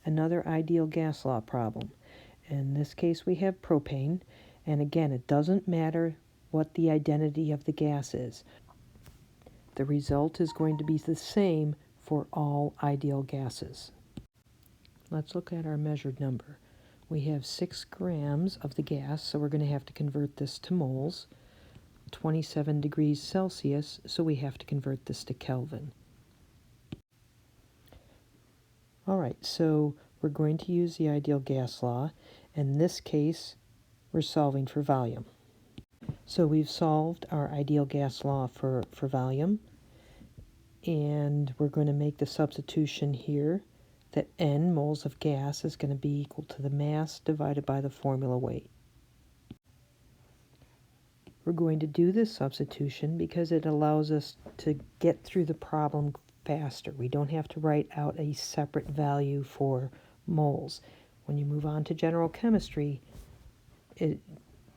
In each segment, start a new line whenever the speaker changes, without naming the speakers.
another ideal gas law problem. In this case, we have propane, and again, it doesn't matter what the identity of the gas is. The result is going to be the same for all ideal gases. Let's look at our measured number. We have 6 grams of the gas, so we're going to have to convert this to moles. 27 degrees Celsius, so we have to convert this to Kelvin. All right, so we're going to use the ideal gas law. In this case, we're solving for volume. So we've solved our ideal gas law for volume, and we're going to make the substitution here that N moles of gas is going to be equal to the mass divided by the formula weight. We're going to do this substitution because it allows us to get through the problem faster. We don't have to write out a separate value for moles. When you move on to general chemistry,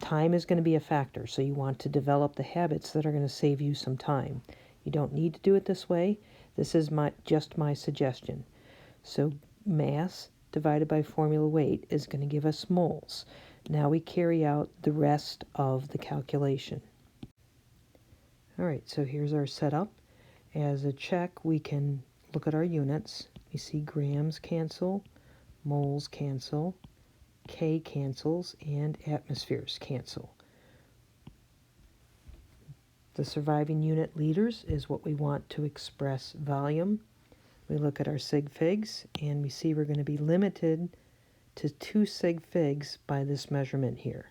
time is going to be a factor, so you want to develop the habits that are going to save you some time. You don't need to do it this way. This is just my suggestion. So mass divided by formula weight is going to give us moles. Now we carry out the rest of the calculation. All right, so here's our setup. As a check, we can look at our units. You see grams cancel, moles cancel, K cancels, and atmospheres cancel. The surviving unit liters is what we want to express volume. We look at our sig figs, and we see we're going to be limited to 2 sig figs by this measurement here.